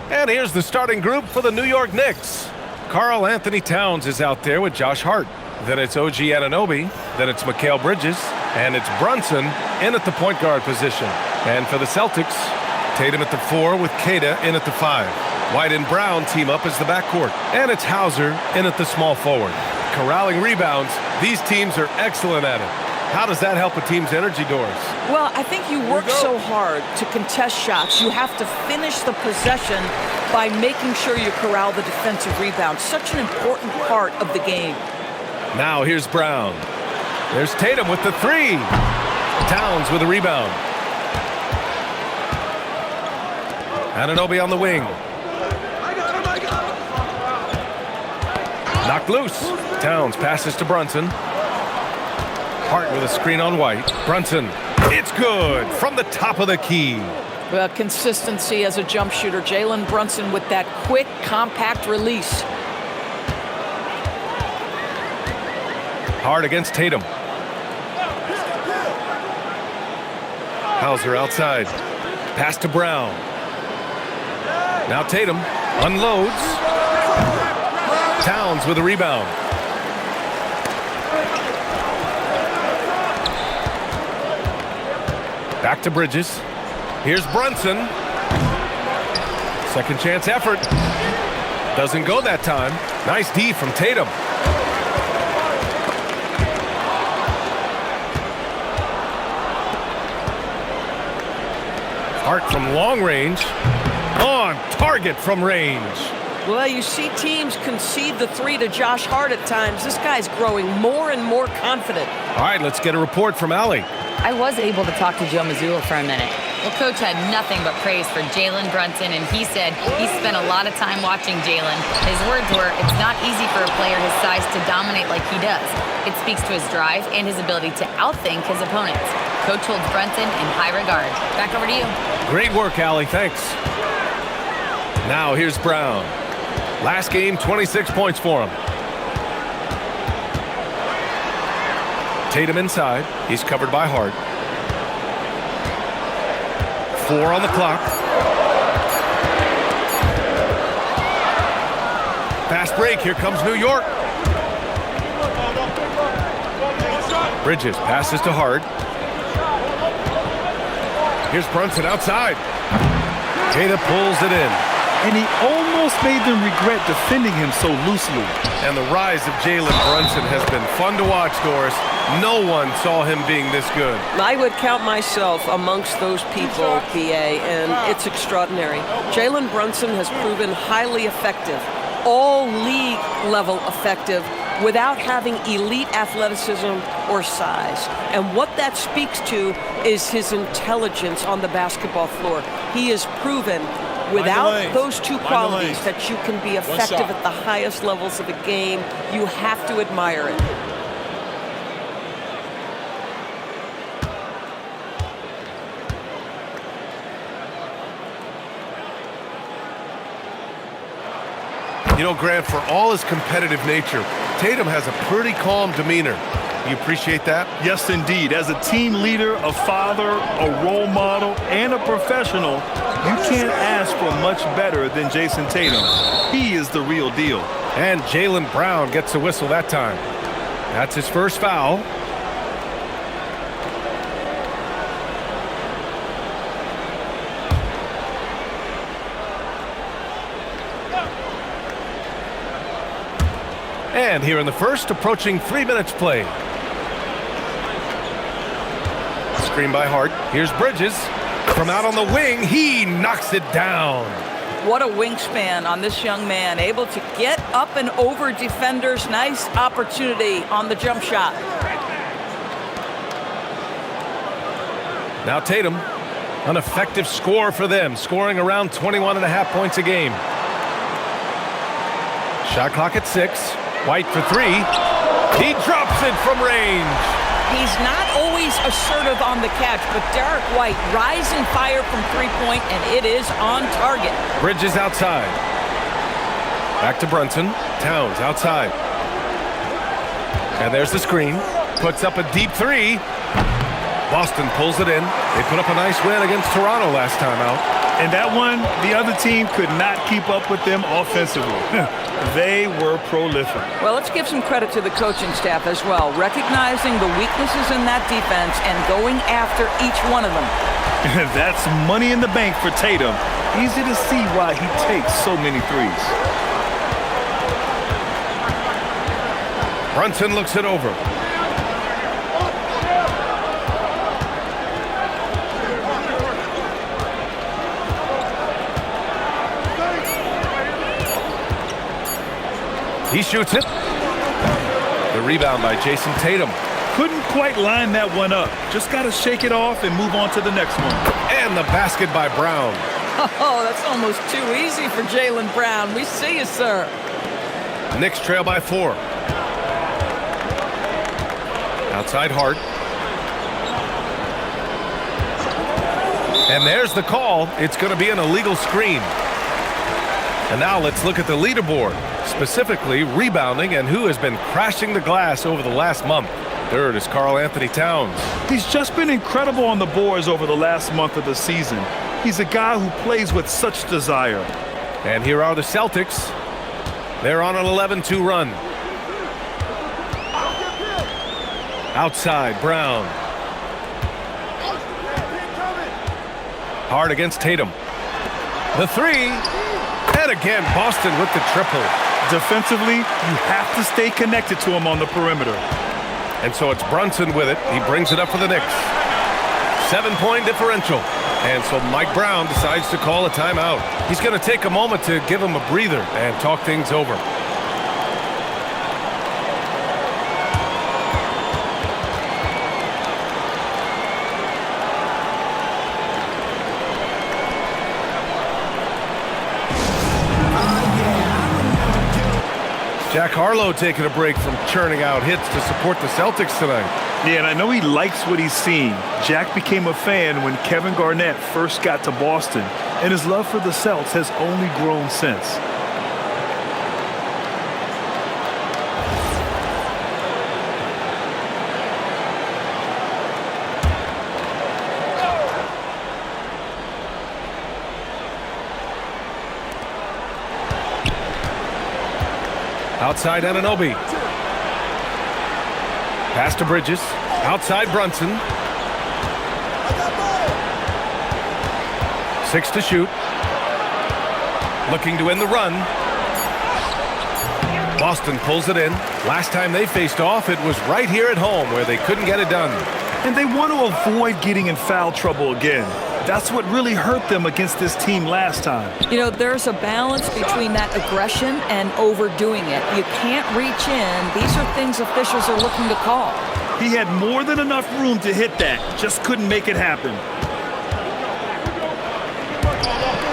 And here's the starting group for the New York Knicks. Karl Anthony Towns is out there with Josh Hart. Then it's OG Anunoby. Then it's Mikal Bridges. And it's Brunson in at the point guard position. And for the Celtics, Tatum at the 4 with Kata in at the 5. White and Brown team up as the backcourt. And it's Hauser in at the small forward. Corralling rebounds, these teams are excellent at it. How does that help a team's energy, Doris? Well, I think you work so hard to contest shots. You have to finish the possession by making sure you corral the defensive rebound. Such an important part of the game. Now here's Brown. There's Tatum with the 3. Towns with a rebound. Anunoby on the wing. Knocked loose. Towns passes to Brunson. Hart with a screen on White. Brunson. It's good from the top of the key. Well, consistency as a jump shooter. Jalen Brunson with that quick, compact release. Hart against Tatum. Hauser outside. Pass to Brown. Now Tatum unloads. Towns with a rebound. Back to Bridges. Here's Brunson. Second chance effort. Doesn't go that time. Nice D from Tatum. Hart from long range. On target from range. Well, you see teams concede the 3 to Josh Hart at times. This guy's growing more and more confident. All right, let's get a report from Allie. I was able to talk to Joe Mazzulla for a minute. Well, Coach had nothing but praise for Jalen Brunson, and he said he spent a lot of time watching Jalen. His words were, it's not easy for a player his size to dominate like he does. It speaks to his drive and his ability to outthink his opponents. Coach holds Brunson in high regard. Back over to you. Great work, Allie. Thanks. Now here's Brown. Last game, 26 points for him. Tatum inside. He's covered by Hart. 4 on the clock. Fast break. Here comes New York. Bridges passes to Hart. Here's Brunson outside. Kata pulls it in. And he almost made them regret defending him so loosely. And the rise of Jalen Brunson has been fun to watch, Doris. No one saw him being this good. I would count myself amongst those people, BA, and it's extraordinary. Jalen Brunson has proven highly effective, all league level effective, without having elite athleticism or size. And what that speaks to is his intelligence on the basketball floor. He has proven without those two qualities that you can be effective at the highest levels of the game. You have to admire it. You know, Grant, for all his competitive nature, Tatum has a pretty calm demeanor. You appreciate that? Yes, indeed. As a team leader, a father, a role model, and a professional, you can't ask for much better than Jason Tatum. He is the real deal. And Jaylen Brown gets a whistle that time. That's his first foul. And here in the first, approaching 3 minutes played. Screen by Hart. Here's Bridges. From out on the wing, he knocks it down. What a wingspan on this young man, able to get up and over defenders. Nice opportunity on the jump shot. Now Tatum, an effective score for them, scoring around 21.5 points a game. Shot clock at 6. White for 3. He drops it from range. He's not always assertive on the catch, but Derek White, rising fire from three-point, and it is on target. Bridges outside. Back to Brunson. Towns outside. And there's the screen. Puts up a deep 3. Boston pulls it in. They put up a nice win against Toronto last time out. And that one, the other team could not keep up with them offensively. They were prolific. Well, let's give some credit to the coaching staff as well, recognizing the weaknesses in that defense and going after each one of them. That's money in the bank for Tatum. Easy to see why he takes so many threes. Brunson looks it over. He shoots it. The rebound by Jason Tatum. Couldn't quite line that one up. Just got to shake it off and move on to the next one. And the basket by Brown. Oh, that's almost too easy for Jaylen Brown. We see you, sir. Knicks trail by 4. Outside Hart. And there's the call. It's going to be an illegal screen. And now let's look at the leaderboard, specifically rebounding and who has been crashing the glass over the last month. Third is Karl Anthony Towns. He's just been incredible on the boards over the last month of the season. He's a guy who plays with such desire. And here are the Celtics. They're on an 11-2 run. Outside, Brown. Hard against Tatum. The three. And again, Boston with the triple. Defensively, you have to stay connected to him on the perimeter. And so it's Brunson with it. He brings it up for the Knicks. 7-point differential. And so Mike Brown decides to call a timeout. He's going to take a moment to give him a breather and talk things over. Jack Harlow taking a break from churning out hits to support the Celtics tonight. Yeah, and I know he likes what he's seeing. Jack became a fan when Kevin Garnett first got to Boston, and his love for the Celtics has only grown since. Outside Anunoby. Pass to Bridges. Outside Brunson. 6 to shoot. Looking to end the run. Boston pulls it in. Last time they faced off, it was right here at home where they couldn't get it done. And they want to avoid getting in foul trouble again. That's what really hurt them against this team last time. You know, there's a balance between that aggression and overdoing it. You can't reach in. These are things officials are looking to call. He had more than enough room to hit that. Just couldn't make it happen.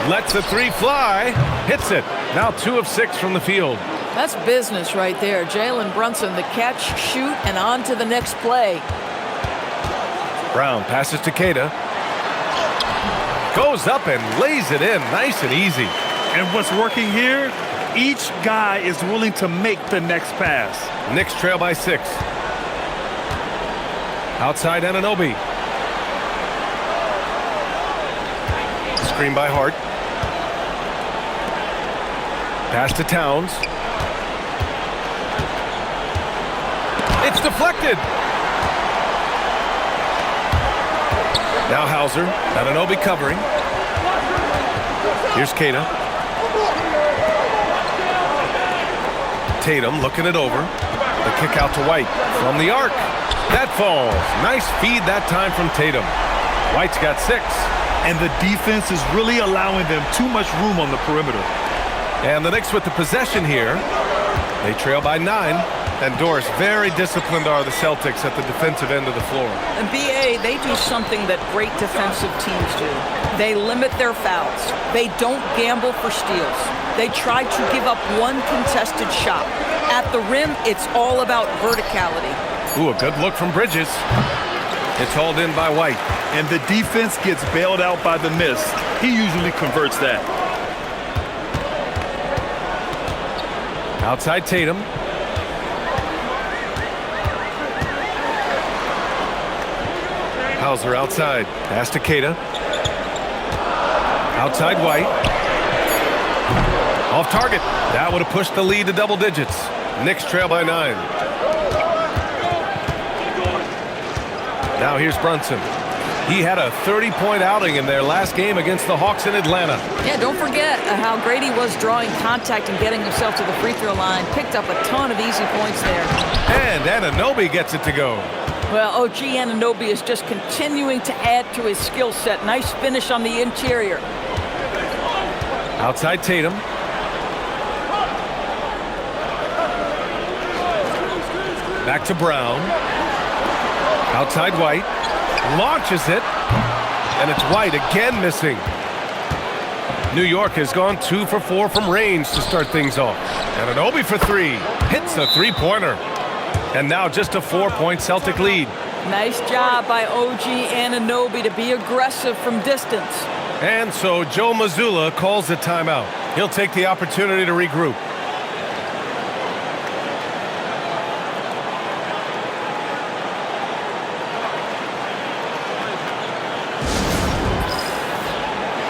Lets the three fly. Hits it. Now 2 of 6 from the field. That's business right there. Jalen Brunson, the catch, shoot, and on to the next play. Brown passes to Queta. Goes up and lays it in nice and easy. And what's working here? Each guy is willing to make the next pass. Knicks trail by 6. Outside Anunoby. Screen by Hart. Pass to Towns. It's deflected. Now Hauser. Anunoby covering. Here's Queta. Tatum looking it over. The kick out to White from the arc. That falls. Nice feed that time from Tatum. White's got 6. And the defense is really allowing them too much room on the perimeter. And the Knicks with the possession here. They trail by 9. And Doris, very disciplined are the Celtics at the defensive end of the floor. And BA, they do something that great defensive teams do. They limit their fouls. They don't gamble for steals. They try to give up one contested shot. At the rim, it's all about verticality. Ooh, a good look from Bridges. It's hauled in by White. And the defense gets bailed out by the miss. He usually converts that. Outside Tatum. Hauser outside. Pass to Queta. Outside White. Off target. That would have pushed the lead to double digits. Knicks trail by 9. Now here's Brunson. He had a 30-point outing in their last game against the Hawks in Atlanta. Yeah, don't forget how great he was drawing contact and getting himself to the free throw line. Picked up a ton of easy points there. And Anunoby gets it to go. Well, OG Anunoby is just continuing to add to his skill set. Nice finish on the interior. Outside Tatum. Back to Brown. Outside White. Launches it. And it's White again missing. New York has gone 2 for 4 from range to start things off. Anunoby for 3. Hits a three-pointer. And now just a 4-point Celtic lead. Nice job by OG Anunoby to be aggressive from distance. And so Joe Mazzulla calls a timeout. He'll take the opportunity to regroup.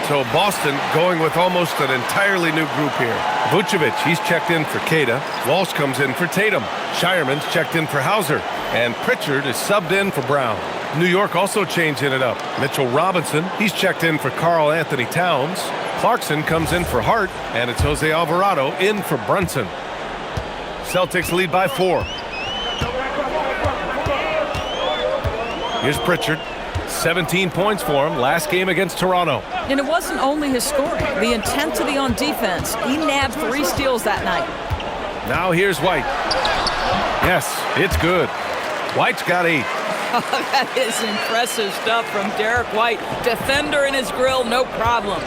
So Boston going with almost an entirely new group here. Vucevic, he's checked in for Queta. Walsh comes in for Tatum. Shireman's checked in for Hauser. And Pritchard is subbed in for Brown. New York also changing it up. Mitchell Robinson, he's checked in for Karl Anthony Towns. Clarkson comes in for Hart. And it's Jose Alvarado in for Brunson. Celtics lead by 4. Here's Pritchard. 17 points for him last game against Toronto. And it wasn't only his scoring, the intensity on defense. He nabbed 3 steals that night. Now here's White. Yes, it's good. White's got 8. That is impressive stuff from Derek White. Defender in his grill, no problem.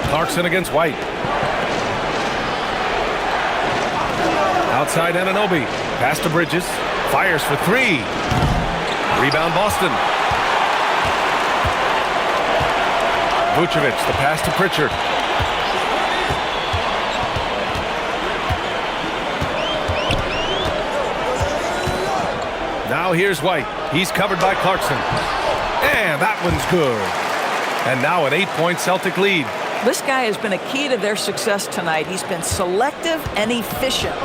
Clarkson against White. Outside Anunoby. Pass to Bridges. Fires for 3. Rebound Boston. Vucevic, the pass to Pritchard. Now here's White. He's covered by Clarkson. And that one's good. And now an 8-point Celtic lead. This guy has been a key to their success tonight. He's been selective and efficient.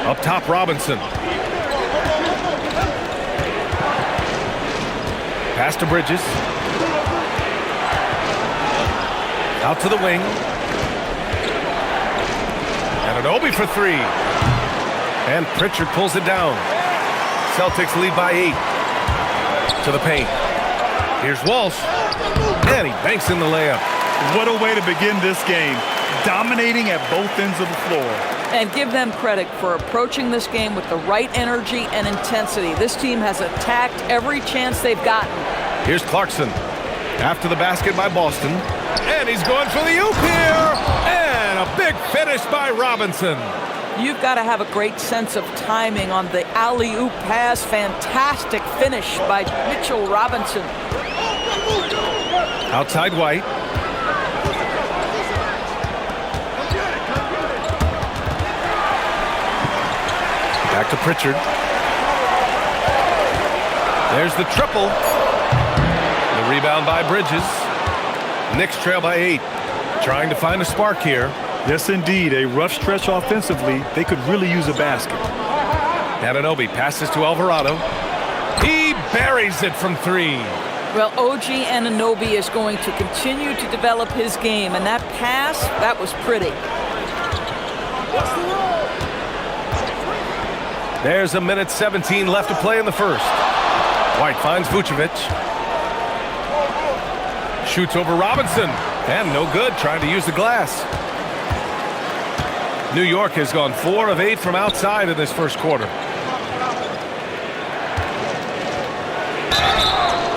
Up top, Robinson. Pass to Bridges. Out to the wing. Anunoby for 3. And Pritchard pulls it down. Celtics lead by 8. To the paint. Here's Walsh. And he banks in the layup. What a way to begin this game. Dominating at both ends of the floor. And give them credit for approaching this game with the right energy and intensity. This team has attacked every chance they've gotten. Here's Clarkson. After the basket by Boston. And he's going for the oop here. And a big finish by Robinson. You've got to have a great sense of timing on the alley-oop pass. Fantastic finish by Mitchell Robinson. Outside White. Back to Pritchard. There's the triple. The rebound by Bridges. Knicks trail by 8. Trying to find a spark here. Yes, indeed. A rough stretch offensively. They could really use a basket. Anunoby passes to Alvarado. He buries it from 3. Well, OG Anunoby is going to continue to develop his game. And that pass, that was pretty. There's a minute 17 left to play in the first. White finds Vucevic. Shoots over Robinson. And no good, trying to use the glass. New York has gone 4 of 8 from outside in this first quarter.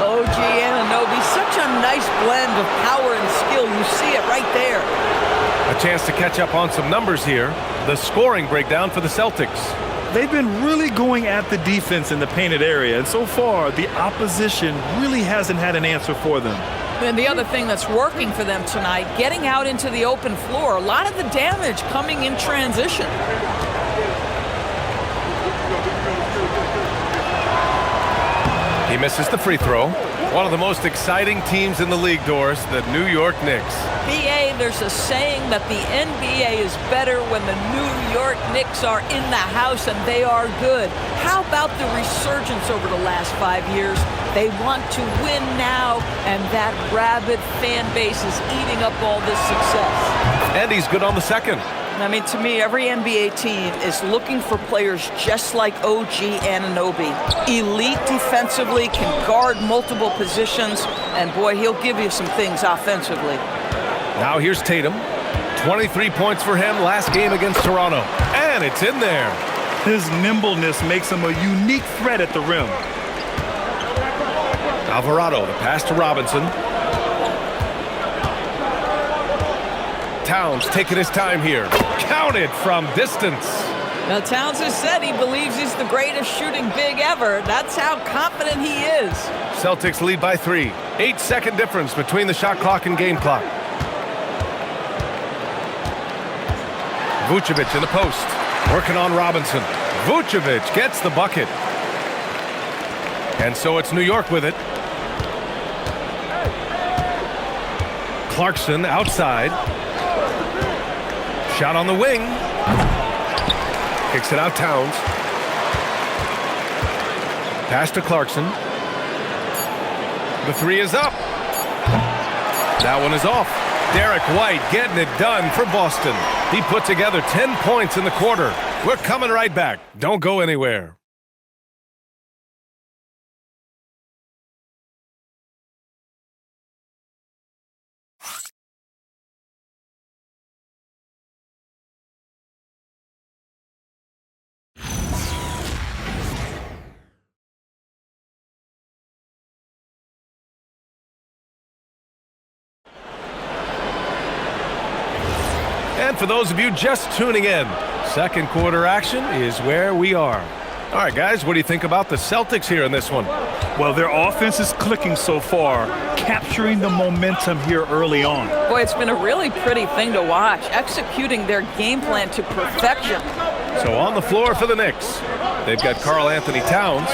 OG Anunoby, such a nice blend of power and skill. You see it right there. A chance to catch up on some numbers here. The scoring breakdown for the Celtics. They've been really going at the defense in the painted area, and so far the opposition really hasn't had an answer for them. And the other thing that's working for them tonight, getting out into the open floor. A lot of the damage coming in transition. He misses the free throw. One of the most exciting teams in the league, Doris, the New York Knicks. BA, there's a saying that the NBA is better when the New York Knicks are in the house and they are good. How about the resurgence over the last 5 years? They want to win now, and that rabid fan base is eating up all this success. And he's good on the second. I mean, to me, every NBA team is looking for players just like OG Anunoby. Elite defensively, can guard multiple positions, and boy, he'll give you some things offensively. Now here's Tatum. 23 points for him last game against Toronto. And it's in there. His nimbleness makes him a unique threat at the rim. Alvarado, the pass to Robinson. Towns taking his time here. Counted from distance. Now, Towns has said he believes he's the greatest shooting big ever. That's how confident he is. Celtics lead by 3. 8-second difference between the shot clock and game clock. Vucevic in the post. Working on Robinson. Vucevic gets the bucket. And so it's New York with it. Clarkson outside. Shot on the wing. Kicks it out, Towns. Pass to Clarkson. The three is up. That one is off. Derek White getting it done for Boston. He put together 10 points in the quarter. We're coming right back. Don't go anywhere. And for those of you just tuning in, second quarter action is where we are. All right, guys, what do you think about the Celtics here in this one? Well, their offense is clicking so far, capturing the momentum here early on. Boy, it's been a really pretty thing to watch, executing their game plan to perfection. So on the floor for the Knicks, they've got Karl Anthony Towns.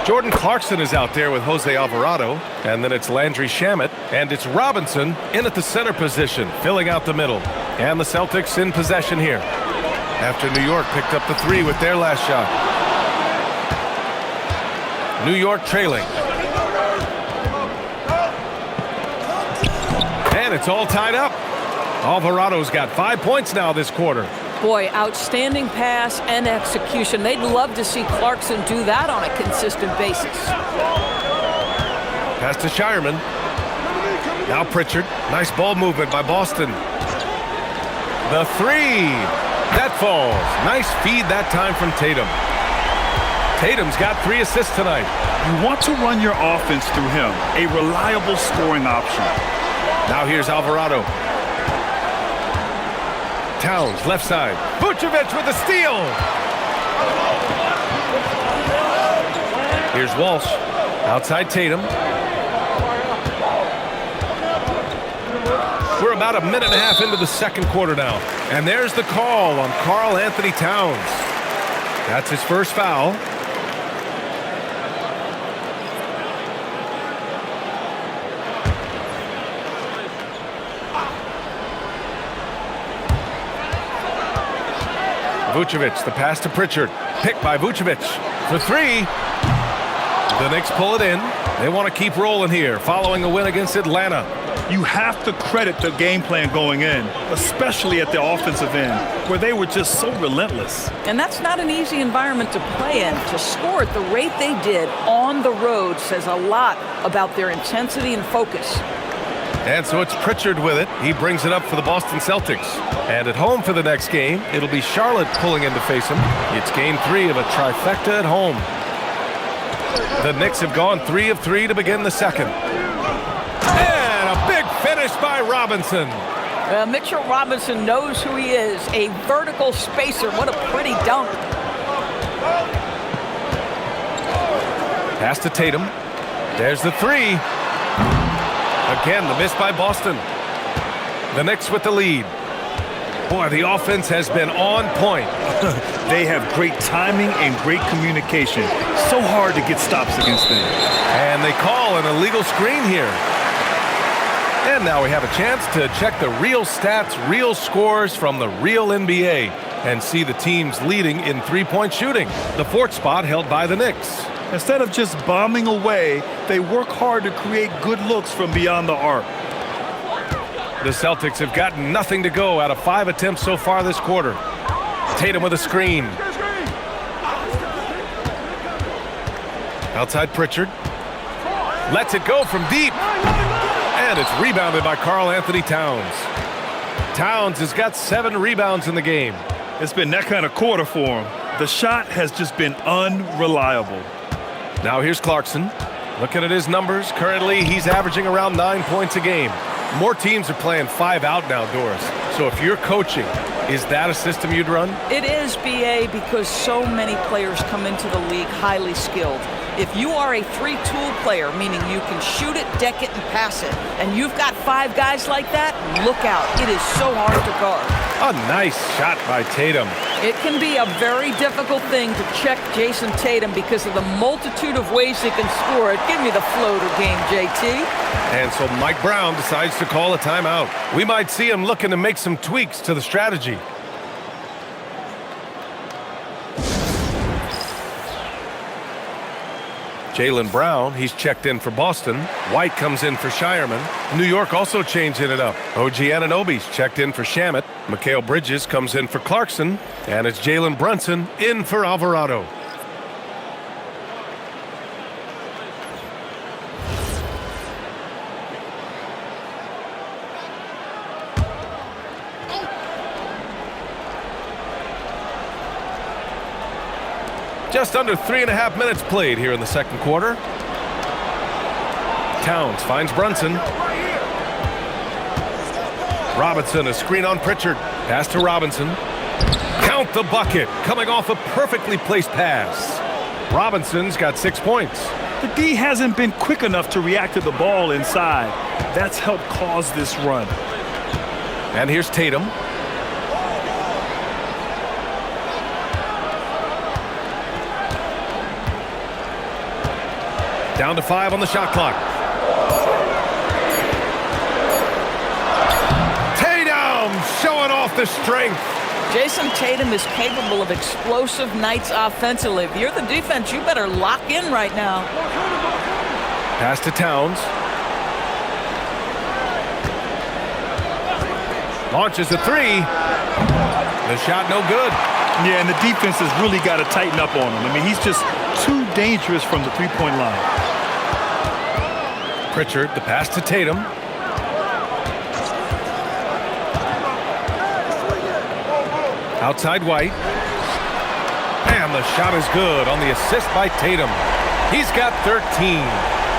Jordan Clarkson is out there with Jose Alvarado, and then it's Landry Shamet, and it's Robinson in at the center position, filling out the middle. And the Celtics in possession here, after New York picked up the three with their last shot. New York trailing. And it's all tied up. Alvarado's got 5 points now this quarter. Boy, outstanding pass and execution. They'd love to see Clarkson do that on a consistent basis. Pass to Shireman. Now Pritchard. Nice ball movement by Boston. The three. That falls. Nice feed that time from Tatum. Tatum's got 3 assists tonight. You want to run your offense through him, a reliable scoring option. Now here's Alvarado. Towns, left side. Vucevic with the steal. Here's Walsh. Outside Tatum. We're about a minute and a half into the second quarter now. And there's the call on Karl Anthony Towns. That's his first foul. Vucevic, the pass to Pritchard. Picked by Vucevic for 3. The Knicks pull it in. They want to keep rolling here, following a win against Atlanta. You have to credit the game plan going in, especially at the offensive end, where they were just so relentless. And that's not an easy environment to play in. To score at the rate they did on the road says a lot about their intensity and focus. And so it's Pritchard with it. He brings it up for the Boston Celtics. And at home for the next game, it'll be Charlotte pulling in to face him. It's game 3 of a trifecta at home. The Knicks have gone 3 of 3 to begin the second. And a big finish by Robinson. Mitchell Robinson knows who he is, a vertical spacer. What a pretty dunk. Pass to Tatum. There's the 3. Again, the miss by Boston. The Knicks with the lead. Boy, the offense has been on point. They have great timing and great communication. So hard to get stops against them. And they call an illegal screen here. And now we have a chance to check the real stats, real scores from the real NBA and see the teams leading in three-point shooting. The fourth spot held by the Knicks. Instead of just bombing away, they work hard to create good looks from beyond the arc. The Celtics have gotten nothing to go out of 5 attempts so far this quarter. Tatum with a screen. Outside Pritchard. Lets it go from deep. And it's rebounded by Karl Anthony Towns. Towns has got 7 rebounds in the game. It's been that kind of quarter for him. The shot has just been unreliable. Now here's Clarkson. Looking at his numbers, currently he's averaging around 9 points a game. More teams are playing 5 out now, Doris. So if you're coaching, is that a system you'd run? It is, BA, because so many players come into the league highly skilled. If you are a 3-tool player, meaning you can shoot it, deck it, and pass it, and you've got 5 guys like that, look out. It is so hard to guard. A nice shot by Tatum. It can be a very difficult thing to check Jason Tatum because of the multitude of ways he can score it. Give me the floater game, JT. And so Mike Brown decides to call a timeout. We might see him looking to make some tweaks to the strategy. Jaylen Brown, he's checked in for Boston. White comes in for Shireman. New York also changing it up. OG Anunoby's checked in for Shamet. Mikal Bridges comes in for Clarkson. And it's Jalen Brunson in for Alvarado. Just under 3.5 minutes played here in the second quarter. Towns finds Brunson. Robinson, a screen on Pritchard. Pass to Robinson. Count the bucket, coming off a perfectly placed pass. Robinson's got 6 points. The D hasn't been quick enough to react to the ball inside. That's helped cause this run. And here's Tatum. Down to 5 on the shot clock. Tatum showing off the strength. Jason Tatum is capable of explosive nights offensively. If you're the defense, you better lock in right now. Pass to Towns. Launches a 3. The shot no good. Yeah, and the defense has really got to tighten up on him. I mean, he's just too dangerous from the three-point line. Pritchard, the pass to Tatum. Outside White. And the shot is good on the assist by Tatum. He's got 13.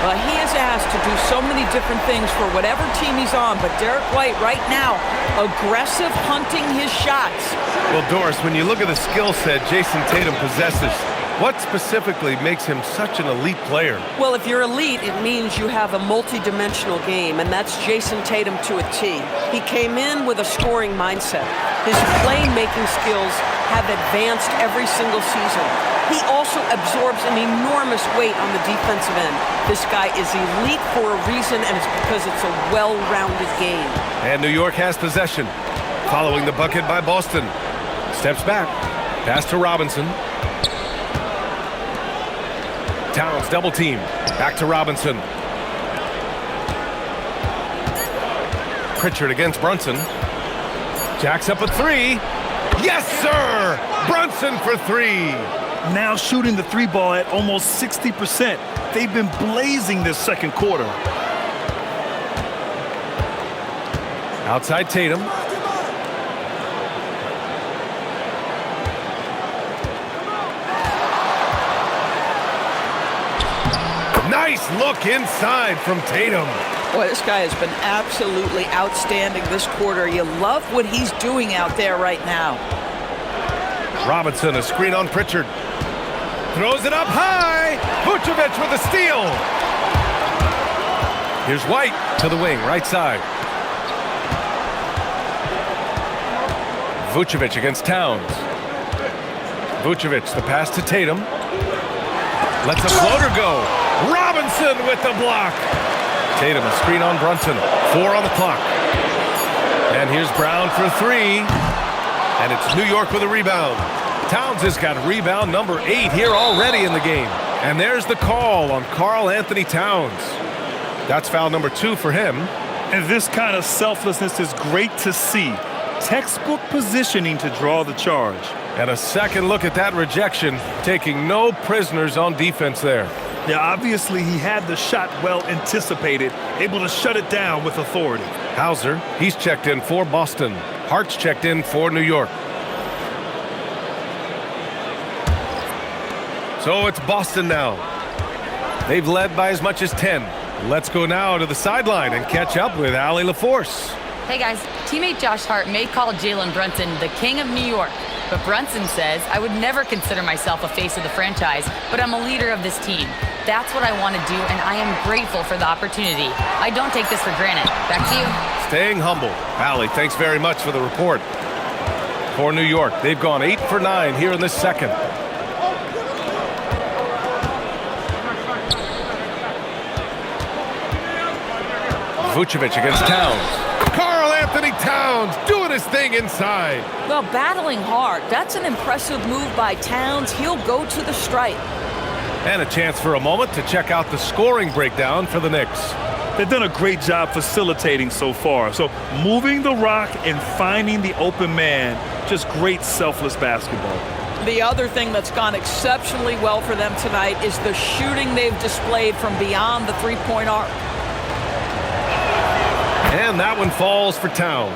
Well, he is asked to do so many different things for whatever team he's on, but Derek White right now, aggressive hunting his shots. Well, Doris, when you look at the skill set Jason Tatum possesses, what specifically makes him such an elite player? Well, if you're elite, it means you have a multi-dimensional game, and that's Jason Tatum to a T. He came in with a scoring mindset. His playmaking skills have advanced every single season. He also absorbs an enormous weight on the defensive end. This guy is elite for a reason, and it's because it's a well-rounded game. And New York has possession. Following the bucket by Boston. Steps back. Pass to Robinson. Towns double team. Back to Robinson. Pritchard against Brunson. Jacks up a 3. Yes, sir! Brunson for 3. Now shooting the 3-ball at almost 60%. They've been blazing this second quarter. Outside Tatum. Nice look inside from Tatum. Boy, this guy has been absolutely outstanding this quarter. You love what he's doing out there right now. Robinson, a screen on Pritchard. Throws it up high. Vucevic with a steal. Here's White to the wing, right side. Vucevic against Towns. Vucevic, the pass to Tatum. Lets a floater go. Robinson with the block. Tatum, a screen on Brunson. 4 on the clock. And here's Brown for 3. And it's New York with a rebound. Towns has got rebound number 8 here already in the game. And there's the call on Karl Anthony Towns. That's foul number 2 for him. And this kind of selflessness is great to see. Textbook positioning to draw the charge. And a second look at that rejection, taking no prisoners on defense there. Yeah, obviously he had the shot well anticipated, able to shut it down with authority. Hauser, he's checked in for Boston. Hart's checked in for New York. So it's Boston now. They've led by as much as 10. Let's go now to the sideline and catch up with Allie LaForce. Hey guys, teammate Josh Hart may call Jalen Brunson the king of New York, but Brunson says, I would never consider myself a face of the franchise, but I'm a leader of this team. That's what I want to do, and I am grateful for the opportunity. I don't take this for granted. Back to you. Staying humble. Allie, thanks very much for the report. For New York, they've gone 8 for 9 here in this second. Vucevic against Towns. Karl Anthony Towns doing his thing inside. Well, battling hard. That's an impressive move by Towns. He'll go to the stripe. And a chance for a moment to check out the scoring breakdown for the Knicks. They've done a great job facilitating so far. So moving the rock and finding the open man, just great selfless basketball. The other thing that's gone exceptionally well for them tonight is the shooting they've displayed from beyond the three-point arc. And that one falls for Towns.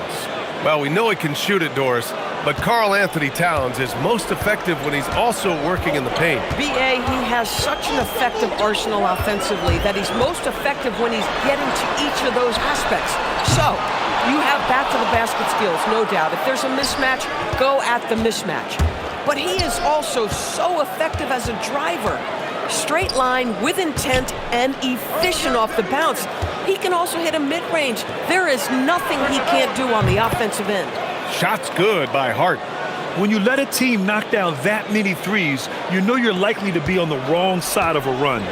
Well, we know he can shoot it, Doris, but Karl Anthony Towns is most effective when he's also working in the paint. B.A., he has such an effective arsenal offensively that he's most effective when he's getting to each of those aspects. So, you have back-to-the-basket skills, no doubt. If there's a mismatch, go at the mismatch. But he is also so effective as a driver. Straight line, with intent, and efficient off the bounce. He can also hit a mid-range. There is nothing he can't do on the offensive end. Shots good by Hart. When you let a team knock down that many threes, you know you're likely to be on the wrong side of a run.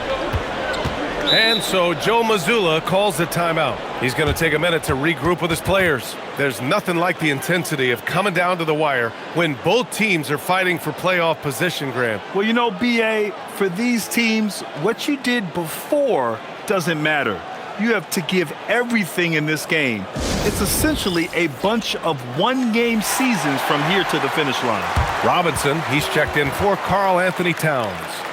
And so Joe Mazzulla calls the timeout. He's going to take a minute to regroup with his players. There's nothing like the intensity of coming down to the wire when both teams are fighting for playoff position, Grant. Well, you know, B.A., for these teams, what you did before doesn't matter. You have to give everything in this game. It's essentially a bunch of one-game seasons from here to the finish line. Robinson, he's checked in for Karl Anthony Towns.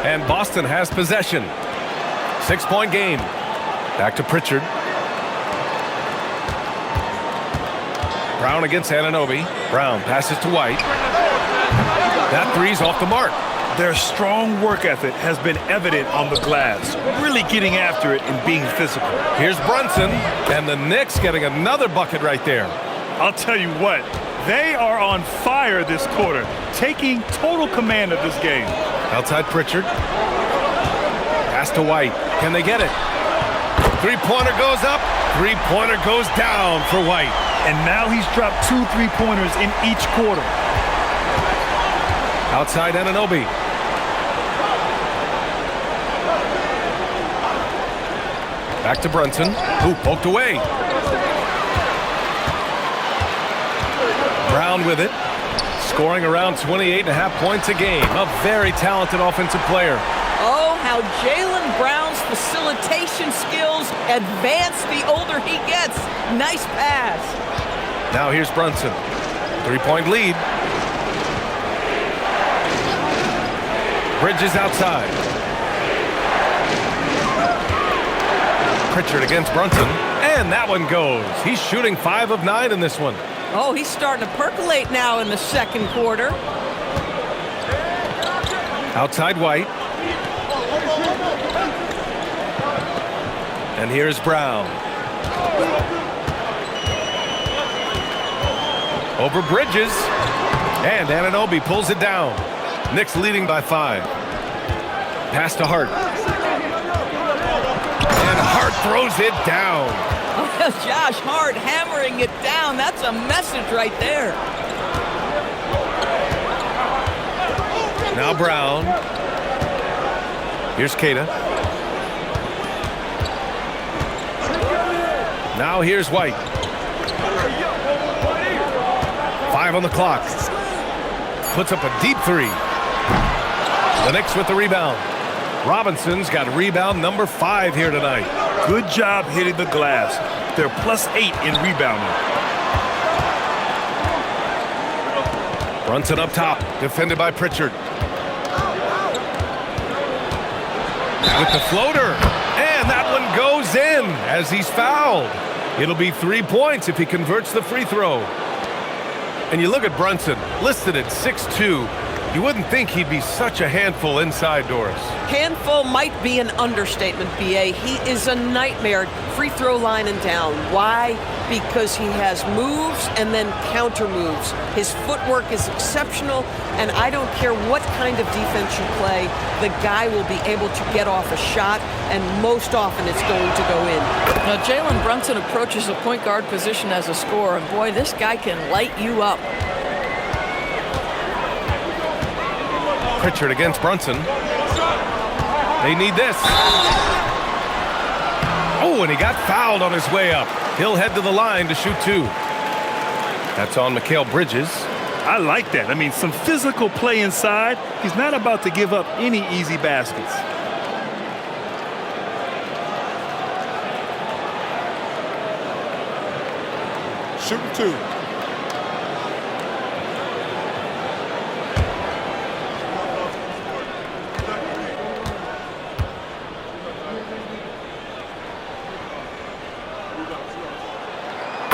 And Boston has possession. 6-point game. Back to Pritchard. Brown against Anunoby. Brown passes to White. That three's off the mark. Their strong work ethic has been evident on the glass, really getting after it and being physical. Here's Brunson, and the Knicks getting another bucket right there. I'll tell you what, they are on fire this quarter, taking total command of this game. Outside Pritchard. Pass to White. Can they get it? Three-pointer goes up. Three-pointer goes down for White. And now he's dropped 2 3-pointers in each quarter. Outside Anunoby. Back to Brunson, who poked away. Brown with it. Scoring around 28.5 points a game. A very talented offensive player. Oh, how Jaylen Brown's facilitation skills advance the older he gets. Nice pass. Now here's Brunson. 3-point lead. Bridges outside. Pritchard against Brunson. And that one goes. He's shooting 5 of 9 in this one. Oh, he's starting to percolate now in the second quarter. Outside White. And here's Brown. Over Bridges. And Anunoby pulls it down. Knicks leading by 5. Pass to Hart. And Hart throws it down. Josh Hart hammering it down. That's a message right there. Now Brown. Here's Kata. Now here's White. 5 on the clock. Puts up a deep 3. The Knicks with the rebound. Robinson's got rebound number 5 here tonight. Good job hitting the glass. They're +8 in rebounding. Brunson up top, defended by Pritchard. With the floater, and that one goes in as he's fouled. It'll be 3 points if he converts the free throw. And you look at Brunson, listed at 6'2". You wouldn't think he'd be such a handful inside doors. Handful might be an understatement, B.A. He is a nightmare free throw line and down. Why? Because he has moves and then counter moves. His footwork is exceptional, and I don't care what kind of defense you play, the guy will be able to get off a shot, and most often it's going to go in. Now, Jalen Brunson approaches the point guard position as a scorer, and boy, this guy can light you up. Pritchard against Brunson. They need this. Oh, and he got fouled on his way up. He'll head to the line to shoot 2. That's on Mikal Bridges. I like that. I mean, some physical play inside. He's not about to give up any easy baskets. Shooting 2.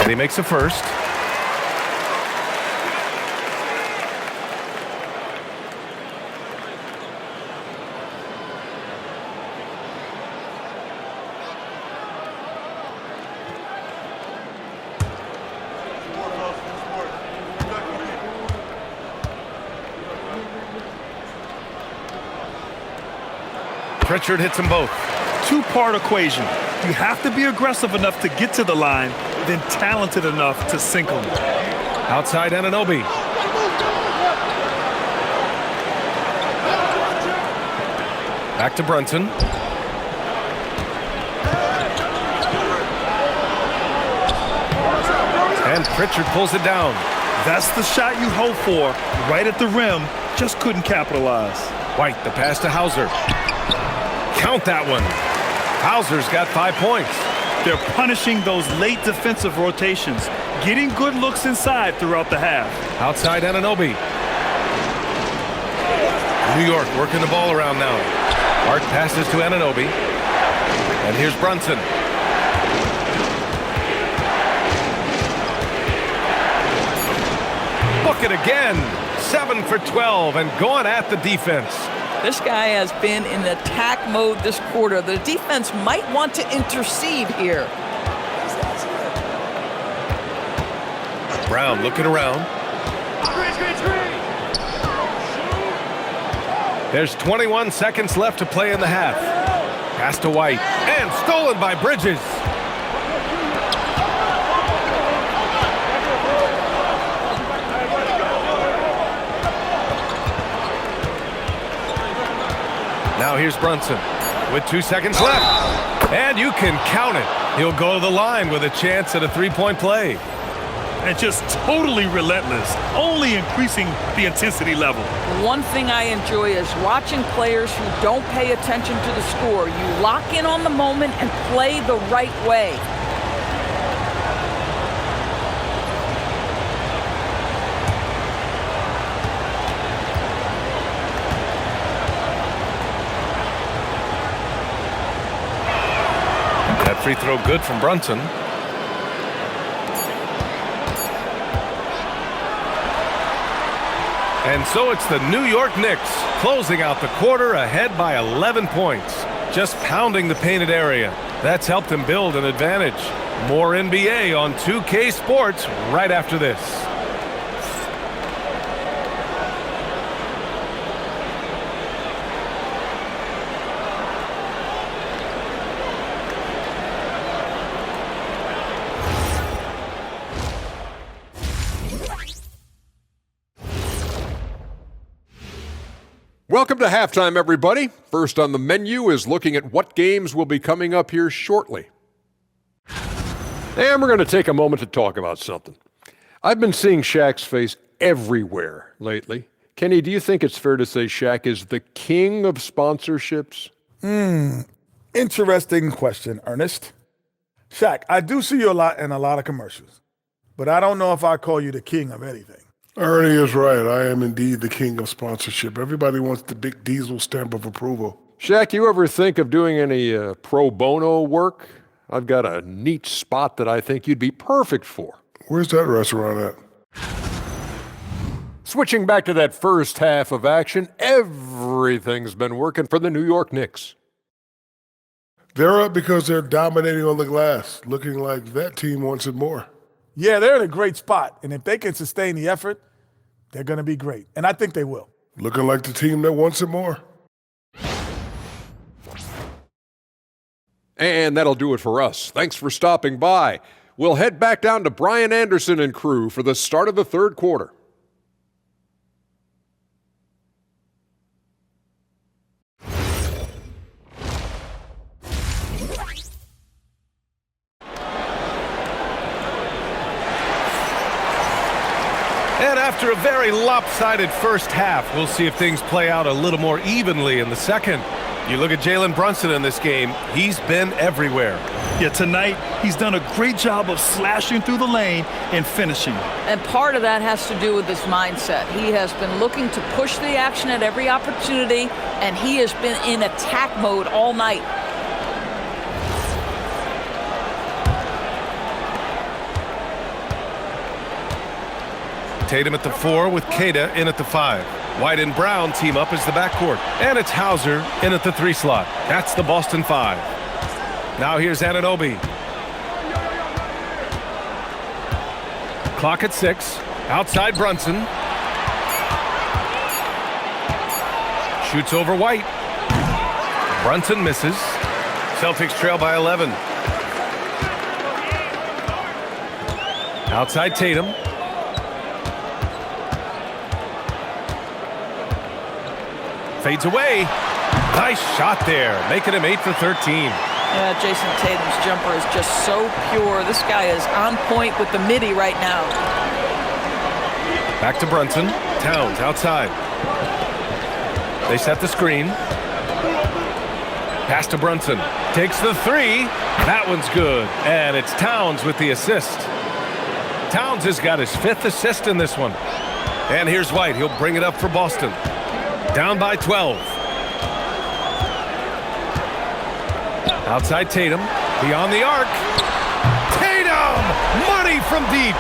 And he makes a first. Pritchard hits them both. Two-part equation. You have to be aggressive enough to get to the line, then talented enough to sink them. Outside Anunoby. Back to Brunson. And Pritchard pulls it down. That's the shot you hope for, right at the rim. Just couldn't capitalize. White, the pass to Hauser. Count that one. Hauser's got 5 points. They're punishing those late defensive rotations, getting good looks inside throughout the half. Outside Anunoby. New York working the ball around now. Hart passes to Anunoby. And here's Brunson. Book it again. 7 for 12 and going at the defense. This guy has been in attack mode this quarter. The defense might want to intercede here. Brown looking around. There's 21 seconds left to play in the half. Pass to White. And stolen by Bridges. Now here's Brunson with 2 seconds left. And you can count it. He'll go to the line with a chance at a three-point play. And just totally relentless, only increasing the intensity level. One thing I enjoy is watching players who don't pay attention to the score. You lock in on the moment and play the right way. That free throw good from Brunson. And so it's the New York Knicks closing out the quarter ahead by 11 points. Just pounding the painted area. That's helped him build an advantage. More NBA on 2K Sports right after this. Welcome to halftime, everybody. First on the menu is looking at what games will be coming up here shortly. And we're going to take a moment to talk about something. I've been seeing Shaq's face everywhere lately. Kenny, do you think it's fair to say Shaq is the king of sponsorships? Interesting question, Ernest. Shaq, I do see you a lot in a lot of commercials, but I don't know if I call you the king of anything. Ernie is right. I am indeed the king of sponsorship. Everybody wants the big diesel stamp of approval. Shaq, you ever think of doing any pro bono work? I've got a neat spot that I think you'd be perfect for. Where's that restaurant at? Switching back to that first half of action, everything's been working for the New York Knicks. They're up because they're dominating on the glass, looking like that team wants it more. Yeah, they're in a great spot, and if they can sustain the effort, they're going to be great, and I think they will. Looking like the team that wants it more. And that'll do it for us. Thanks for stopping by. We'll head back down to Brian Anderson and crew for the start of the third quarter. And after a very lopsided first half, we'll see if things play out a little more evenly in the second. You look at Jalen Brunson in this game, he's been everywhere. Yeah, tonight he's done a great job of slashing through the lane and finishing. And part of that has to do with his mindset. He has been looking to push the action at every opportunity, and he has been in attack mode all night. Tatum at the 4 with Kata in at the 5. White and Brown team up as the backcourt. And it's Hauser in at the 3 slot. That's the Boston 5. Now here's Anunoby. Clock at 6. Outside Brunson. Shoots over White. Brunson misses. Celtics trail by 11. Outside Tatum. Fades away. Nice shot there, making him 8 for 13. Yeah, Jason Tatum's jumper is just so pure. This guy is on point with the midi right now. Back to Brunson. Towns outside. They set the screen. Pass to Brunson. Takes the 3. That one's good. And it's Towns with the assist. Towns has got his 5th assist in this one. And here's White. He'll bring it up for Boston. Down by 12. Outside Tatum. Beyond the arc. Tatum! Money from deep.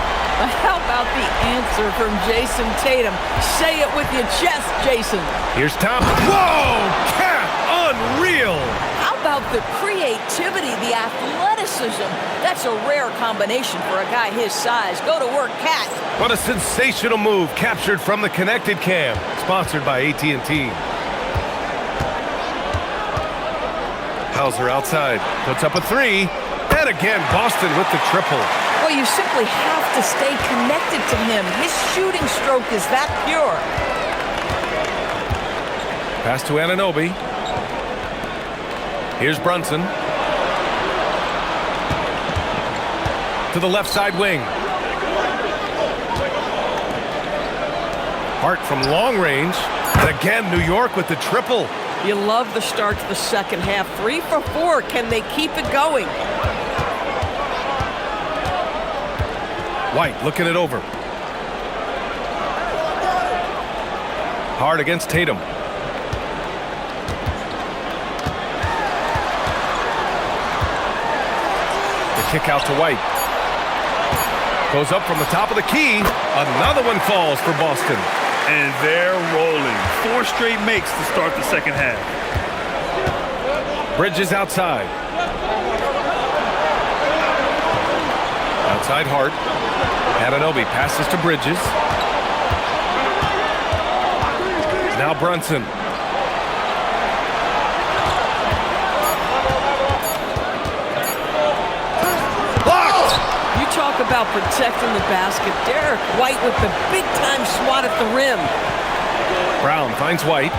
How about the answer from Jason Tatum? Say it with your chest, Jason. Here's Tom. Whoa! Cat! Unreal! How about the creativity, the athleticism? That's a rare combination for a guy his size. Go to work, Cat. What a sensational move captured from the Connected Cam, sponsored by AT&T. Hauser outside, puts up a 3, and again Boston with the triple. Well, you simply have to stay connected to him. His shooting stroke is that pure. Pass to Anunoby. Here's Brunson. To the left side wing. Hart from long range. And again, New York with the triple. You love the start to the second half. 3 for 4. Can they keep it going? White looking it over. Hart against Tatum. The kick out to White. Goes up from the top of the key. Another one falls for Boston. And they're rolling. 4 straight makes to start the second half. Bridges outside. Outside Hart. Anunoby passes to Bridges. Now Brunson. Blocked! You talk about protecting the basket. Derek White with the big-time swat at the rim. Brown finds White.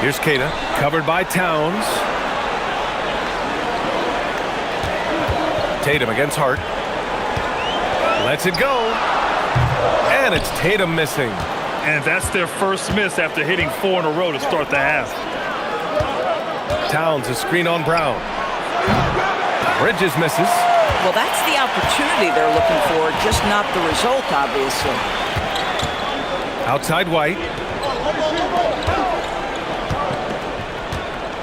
Here's Kata, covered by Towns. Tatum against Hart. Lets it go. And it's Tatum missing. And that's their first miss after hitting 4 in a row to start the half. Towns, a screen on Brown. Bridges misses. Well, that's the opportunity they're looking for, just not the result, obviously. Outside White.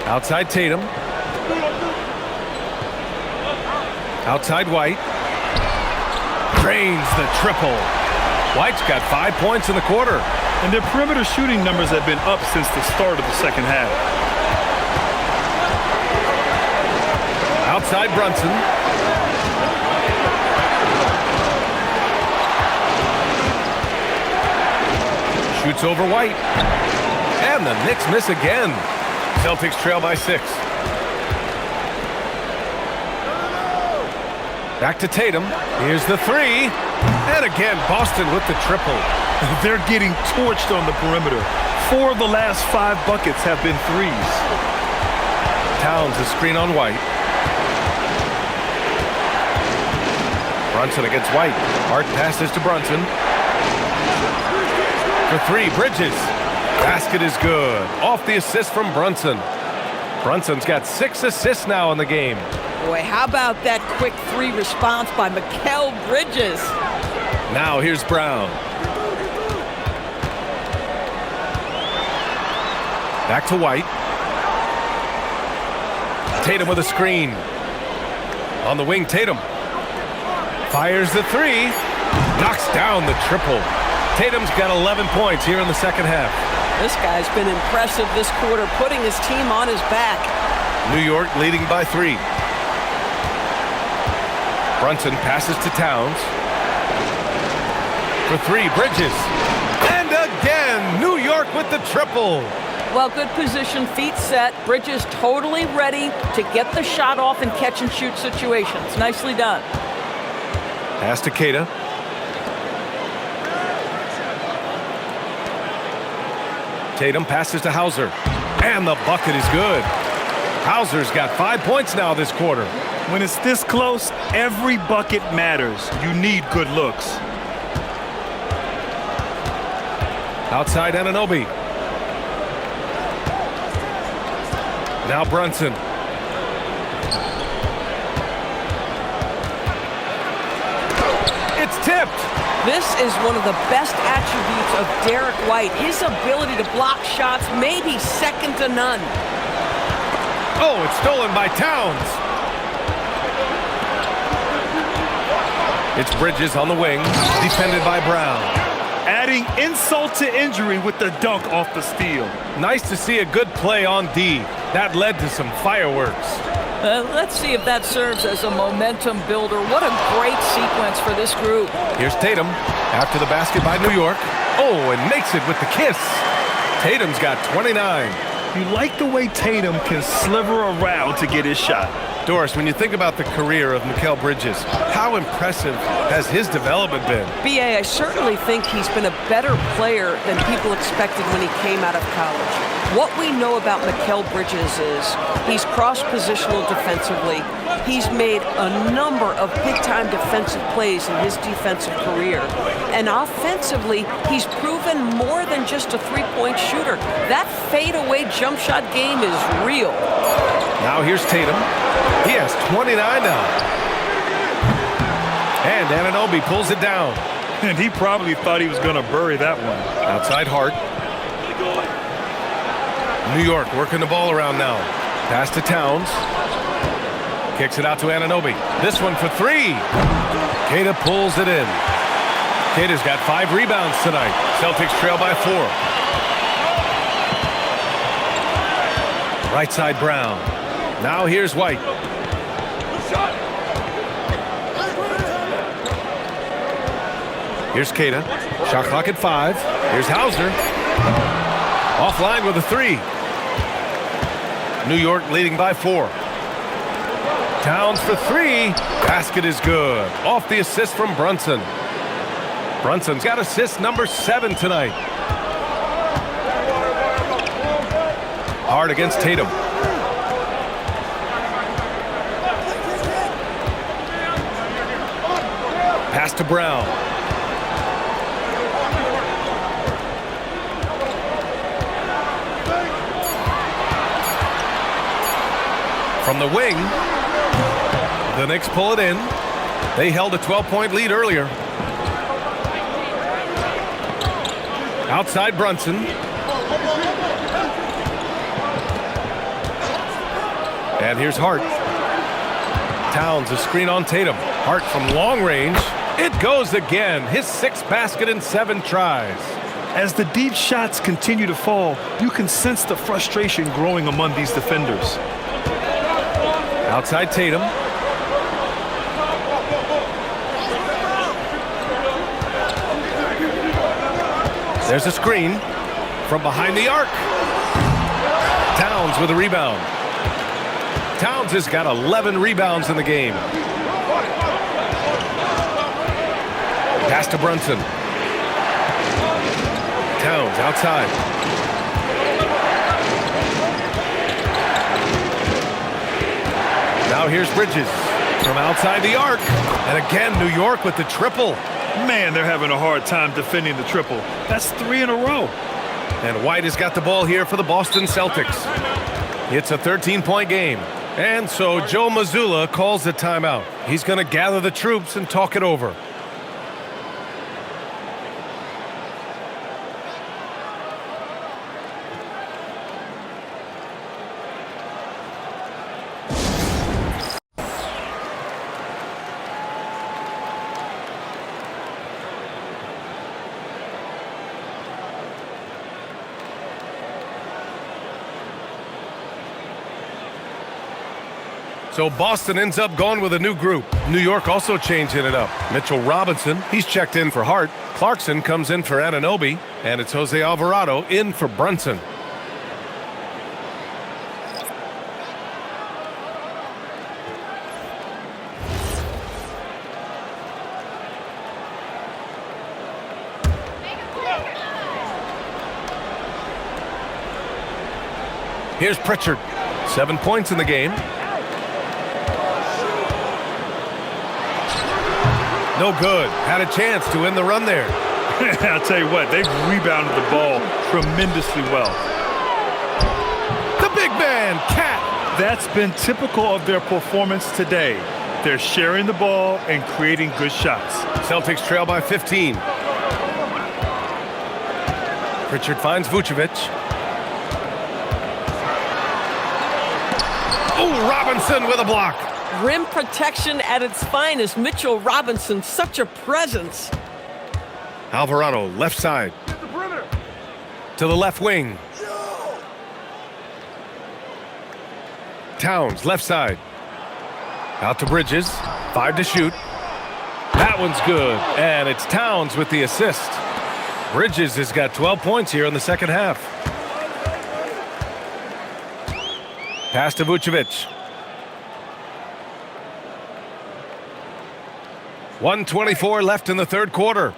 Outside Tatum. Outside White. Drains the triple. White's got 5 points in the quarter. And their perimeter shooting numbers have been up since the start of the second half. Outside Brunson. Shoots over White. And the Knicks miss again. Celtics trail by 6. Back to Tatum. Here's the 3. And again, Boston with the triple. They're getting torched on the perimeter. 4 of the last 5 buckets have been threes. Towns, a screen on White. Brunson against White. Hart passes to Brunson. For 3, Bridges. Basket is good. Off the assist from Brunson. Brunson's got 6 assists now in the game. Boy, how about that quick 3 response by Mikal Bridges? Now here's Brown. Back to White. Tatum with a screen. On the wing, Tatum. Fires the 3. Knocks down the triple. Tatum's got 11 points here in the second half. This guy's been impressive this quarter, putting his team on his back. New York leading by 3. Brunson passes to Towns. For 3, Bridges. And again, New York with the triple. Well, good position, feet set. Bridges totally ready to get the shot off in catch-and-shoot situations. Nicely done. Pass to Kata. Tatum passes to Hauser. And the bucket is good. Hauser's got 5 points now this quarter. When it's this close, every bucket matters. You need good looks. Outside Anunoby. Now Brunson. It's tipped. This is one of the best attributes of Derek White. His ability to block shots may be second to none. Oh, it's stolen by Towns. It's Bridges on the wing, defended by Brown. Adding insult to injury with the dunk off the steal. Nice to see a good play on D. That led to some fireworks. Let's see if that serves as a momentum builder. What a great sequence for this group. Here's Tatum after the basket by New York. Oh, and makes it with the kiss. Tatum's got 29. You like the way Tatum can sliver around to get his shot. Doris, when you think about the career of Mikal Bridges, how impressive has his development been? B.A., I certainly think he's been a better player than people expected when he came out of college. What we know about Mikal Bridges is he's cross-positional defensively. He's made a number of big-time defensive plays in his defensive career. And offensively, he's proven more than just a three-point shooter. That fadeaway jump shot game is real. Now here's Tatum. He has 29 now. And Anunoby pulls it down. And he probably thought he was going to bury that one. Outside Hart. New York working the ball around now. Pass to Towns. Kicks it out to Anunoby. This one for 3. Kata pulls it in. Kata's got 5 rebounds tonight. Celtics trail by 4. Right side Brown. Now here's White. Here's Keita. Shot clock at 5. Here's Hauser. Offline with a 3. New York leading by 4. Towns for 3. Basket is good. Off the assist from Brunson. Brunson's got assist number 7 tonight. Hard against Tatum. Pass to Brown. From the wing, the Knicks pull it in. They held a 12-point lead earlier. Outside Brunson. And here's Hart. Towns a screen on Tatum. Hart from long range. It goes again. His 6th basket in 7 tries. As the deep shots continue to fall, you can sense the frustration growing among these defenders. Outside Tatum. There's a screen from behind the arc. Towns with a rebound. Towns has got 11 rebounds in the game. Pass to Brunson. Towns outside. Now here's Bridges from outside the arc. And again, New York with the triple. Man, they're having a hard time defending the triple. That's 3 in a row. And White has got the ball here for the Boston Celtics. It's a 13-point game. And so Joe Mazzulla calls the timeout. He's going to gather the troops and talk it over. So Boston ends up going with a new group. New York also changing it up. Mitchell Robinson, he's checked in for Hart. Clarkson comes in for Anunoby. And it's Jose Alvarado in for Brunson. Here's Pritchard. 7 points in the game. No good. Had a chance to win the run there. I'll tell you what, they've rebounded the ball tremendously well. The big man, Cat. That's been typical of their performance today. They're sharing the ball and creating good shots. Celtics trail by 15. Pritchard finds Vucevic. Oh, Robinson with a block. Rim protection at its finest. Mitchell Robinson, such a presence. Alvarado, left side. To the left wing. Towns, left side. Out to Bridges. 5 to shoot. That one's good. And it's Towns with the assist. Bridges has got 12 points here in the second half. Pass to Vucevic. 1:24 left in the third quarter.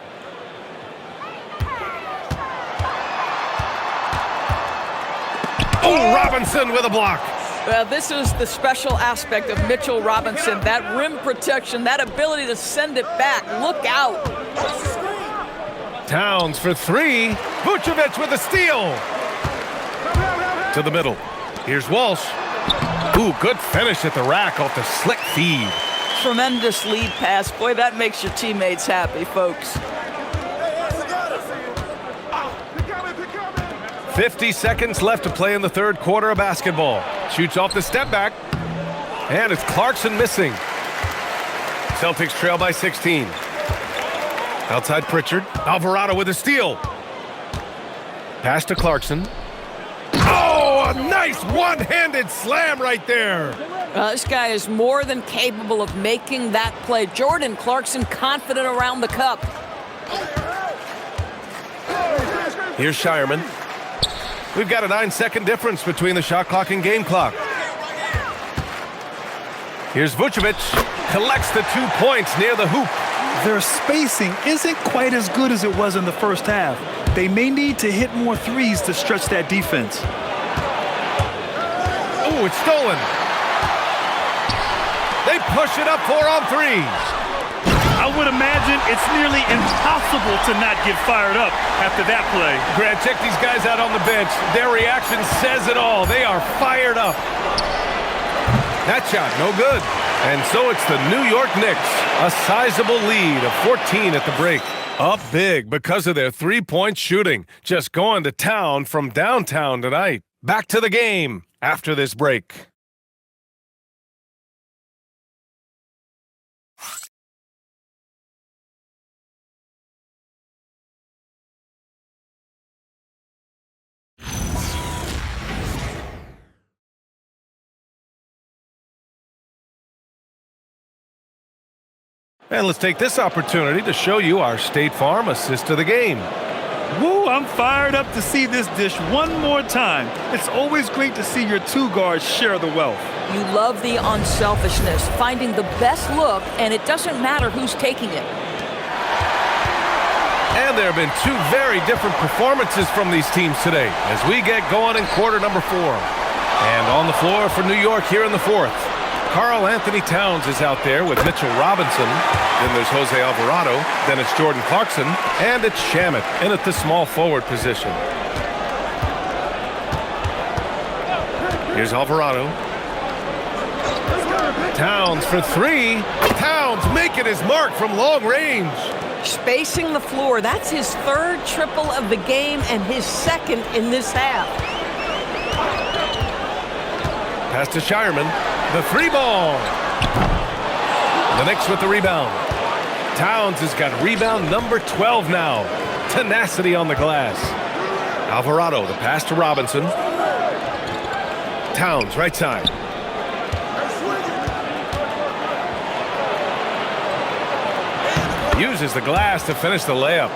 Oh, Robinson with a block. Well, this is the special aspect of Mitchell Robinson. That rim protection, that ability to send it back. Look out. Towns for 3. Vucevic with a steal. To the middle. Here's Walsh. Ooh, good finish at the rack off the slick feed. Tremendous lead pass. Boy, that makes your teammates happy, folks. 50 seconds left to play in the third quarter of basketball. Shoots off the step back. And it's Clarkson missing. Celtics trail by 16. Outside Pritchard. Alvarado with a steal. Pass to Clarkson. Oh, a nice one-handed slam right there. This guy is more than capable of making that play. Jordan Clarkson confident around the cup. Here's Shireman. We've got a 9-second difference between the shot clock and game clock. Here's Vucevic. Collects the 2 points near the hoop. Their spacing isn't quite as good as it was in the first half. They may need to hit more threes to stretch that defense. Ooh, it's stolen. They push it up 4 on 3. I would imagine it's nearly impossible to not get fired up after that play. Grant, check these guys out on the bench. Their reaction says it all. They are fired up. That shot, no good. And so it's the New York Knicks, a sizable lead of 14 at the break. Up big because of their three-point shooting. Just going to town from downtown tonight. Back to the game after this break. And let's take this opportunity to show you our State Farm assist to the game. Woo, I'm fired up to see this dish one more time. It's always great to see your two guards share the wealth. You love the unselfishness, finding the best look, and it doesn't matter who's taking it. And there have been two very different performances from these teams today as we get going in quarter number 4. And on the floor for New York here in the 4th. Karl Anthony Towns is out there with Mitchell Robinson. Then there's Jose Alvarado. Then it's Jordan Clarkson. And it's Shamet in at the small forward position. Here's Alvarado. Towns for 3. Towns making his mark from long range. Spacing the floor. That's his 3rd triple of the game and his 2nd in this half. Pass to Shireman. The 3-ball. The Knicks with the rebound. Towns has got rebound number 12 now. Tenacity on the glass. Alvarado, the pass to Robinson. Towns, right side. Uses the glass to finish the layup.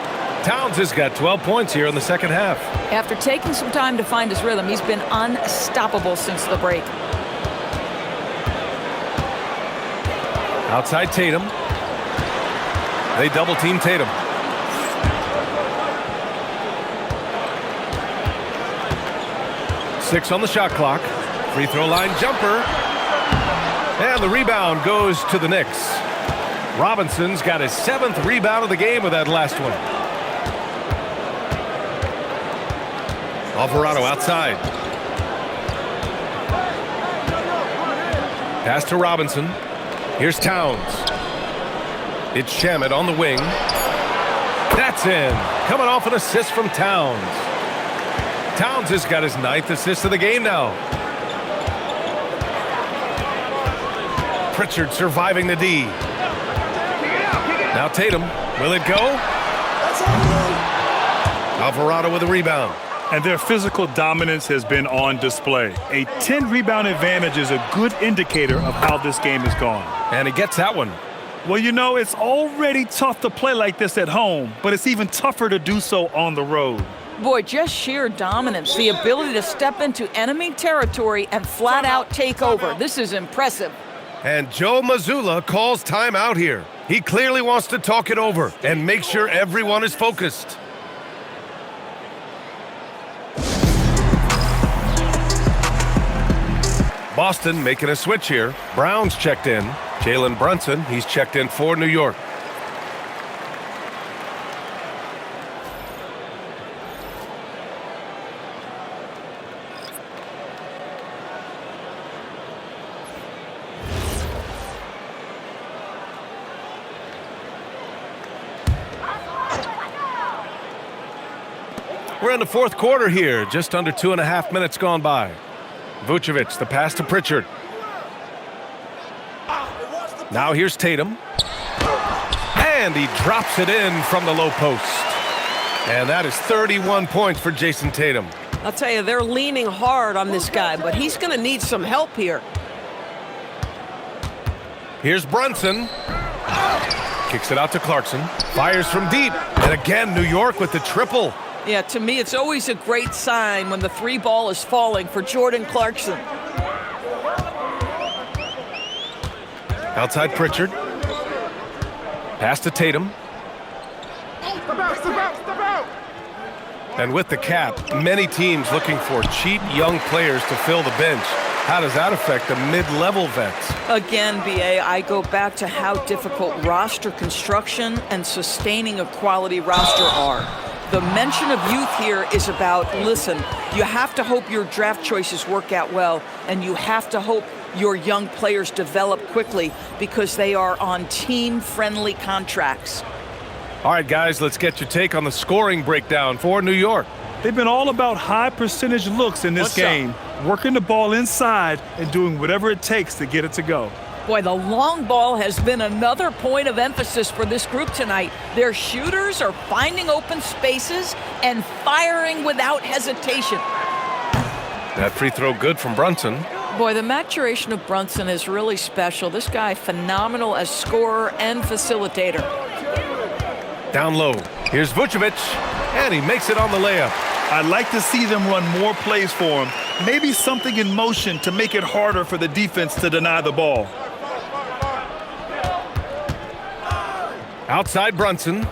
Towns has got 12 points here in the second half. After taking some time to find his rhythm, he's been unstoppable since the break. Outside Tatum. They double team Tatum. Six on the shot clock. Free throw line jumper. And the rebound goes to the Knicks. Robinson's got his 7th rebound of the game with that last one. Alvarado outside. Pass to Robinson. Here's Towns. It's Shamet on the wing. That's in. Coming off an assist from Towns. Towns has got his 9th assist of the game now. Pritchard surviving the D. Now Tatum. Will it go? Alvarado with a rebound. And their physical dominance has been on display. A 10-rebound advantage is a good indicator of how this game has gone. And he gets that one. Well, you know, it's already tough to play like this at home, but it's even tougher to do so on the road. Boy, just sheer dominance, the ability to step into enemy territory and flat out take over. This is impressive. And Joe Mazzulla calls timeout here. He clearly wants to talk it over and make sure everyone is focused. Boston making a switch here. Brown's checked in. Jalen Brunson, he's checked in for New York. We're in the 4th quarter here. Just under 2.5 minutes gone by. Vucevic, the pass to Pritchard. Now here's Tatum. And he drops it in from the low post. And that is 31 points for Jason Tatum. I'll tell you, they're leaning hard on this guy, but he's going to need some help here. Here's Brunson. Kicks it out to Clarkson. Fires from deep. And again, New York with the triple. Yeah, to me, it's always a great sign when the three ball is falling for Jordan Clarkson. Outside Pritchard. Pass to Tatum. And with the cap, many teams looking for cheap young players to fill the bench. How does that affect the mid-level vets? Again, BA, I go back to how difficult roster construction and sustaining a quality roster are. The mention of youth here is about, listen, you have to hope your draft choices work out well, and you have to hope your young players develop quickly because they are on team-friendly contracts. All right, guys, let's get your take on the scoring breakdown for New York. They've been all about high percentage looks in this game, working the ball inside and doing whatever it takes to get it to go. Boy, the long ball has been another point of emphasis for this group tonight. Their shooters are finding open spaces and firing without hesitation. That free throw good from Brunson. Boy, the maturation of Brunson is really special. This guy, phenomenal as scorer and facilitator. Down low. Here's Vucevic, and he makes it on the layup. I'd like to see them run more plays for him. Maybe something in motion to make it harder for the defense to deny the ball. Outside Brunson.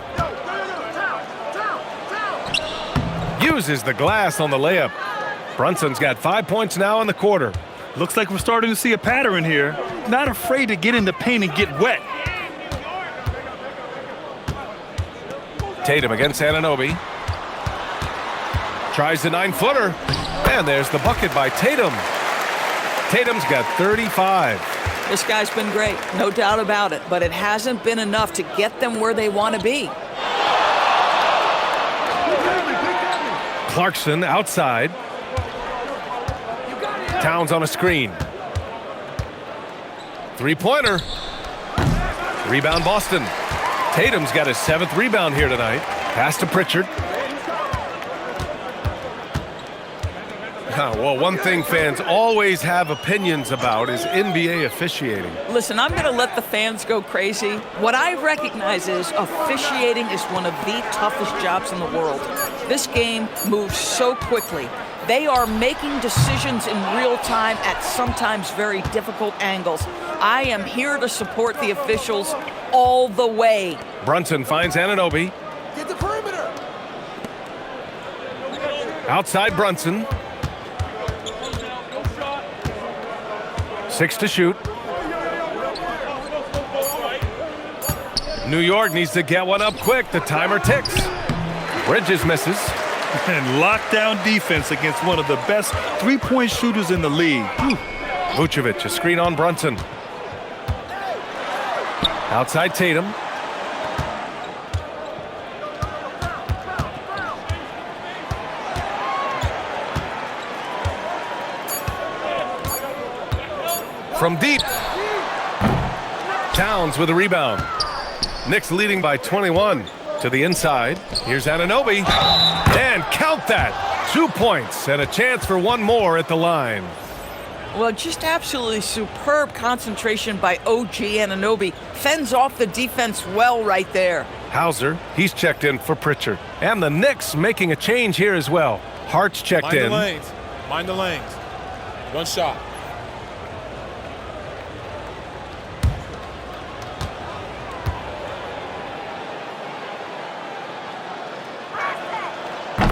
Uses the glass on the layup. Brunson's got 5 points now in the quarter. Looks like we're starting to see a pattern here. Not afraid to get in the paint and get wet. Tatum against Anunoby. Tries the 9-footer. And there's the bucket by Tatum. Tatum's got 35. This guy's been great, no doubt about it, but it hasn't been enough to get them where they want to be. Clarkson outside. Towns on a screen. Three-pointer. Rebound Boston. Tatum's got his 7th rebound here tonight. Pass to Pritchard. Well, one thing fans always have opinions about is NBA officiating. Listen, I'm going to let the fans go crazy. What I recognize is officiating is one of the toughest jobs in the world. This game moves so quickly. They are making decisions in real time at sometimes very difficult angles. I am here to support the officials all the way. Brunson finds Anunoby. Get the perimeter. Outside Brunson. 6 to shoot. New York needs to get one up quick. The timer ticks. Bridges misses. And lockdown defense against one of the best three-point shooters in the league. Vucevic, a screen on Brunson. Outside Tatum. From deep. Towns with a rebound. Knicks leading by 21. To the inside. Here's Anunoby. And count that. 2 points and a chance for one more at the line. Well, just absolutely superb concentration by OG Anunoby. Fends off the defense well right there. Hauser, he's checked in for Pritchard. And the Knicks making a change here as well. Hart's checked in. Mind the lanes. One shot.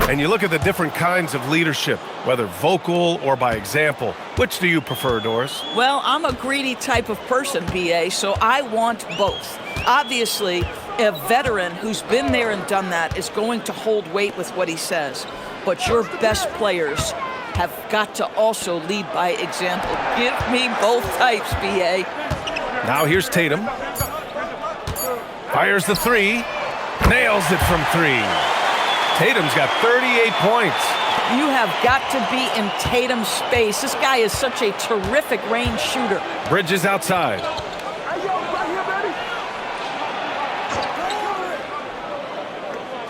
And you look at the different kinds of leadership, whether vocal or by example. Which do you prefer, Doris? Well, I'm a greedy type of person, BA, so I want both. Obviously, a veteran who's been there and done that is going to hold weight with what he says. But your best players have got to also lead by example. Give me both types, BA. Now here's Tatum. Fires the three. Nails it from 3. Tatum's got 38 points. You have got to be in Tatum's space. This guy is such a terrific range shooter. Bridges outside.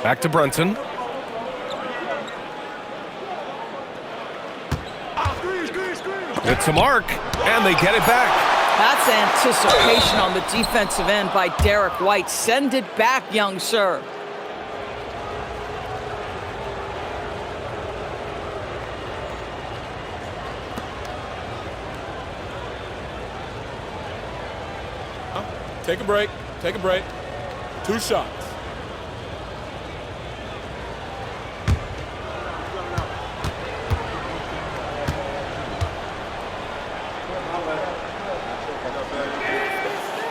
Back to Brunson. It's a mark, and they get it back. That's anticipation on the defensive end by Derek White. Send it back, young sir. Take a break. Take a break. 2 shots.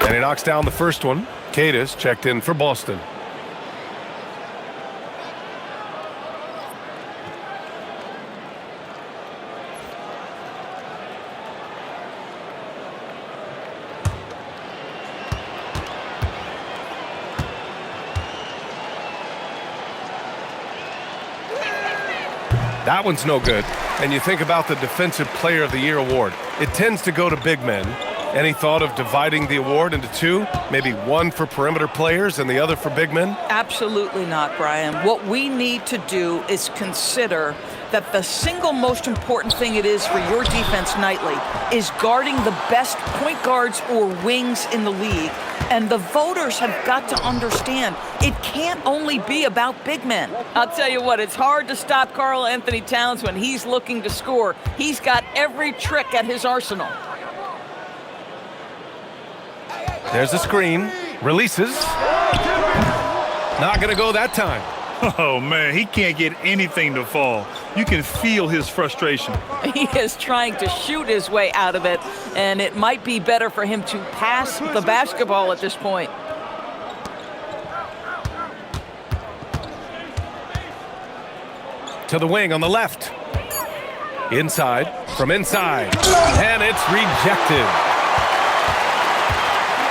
And he knocks down the first one. Cadis checked in for Boston. That one's no good. And you think about the Defensive Player of the Year award. It tends to go to big men. Any thought of dividing the award into 2? Maybe one for perimeter players and the other for big men? Absolutely not, Brian. What we need to do is consider that the single most important thing it is for your defense nightly is guarding the best point guards or wings in the league. And the voters have got to understand it can't only be about big men. I'll tell you what, it's hard to stop Karl Anthony Towns when he's looking to score. He's got every trick at his arsenal. There's a screen. Releases. Not going to go that time. Oh, man, he can't get anything to fall. You can feel his frustration. He is trying to shoot his way out of it, and it might be better for him to pass the basketball at this point. To the wing on the left. Inside. From inside. And it's rejected.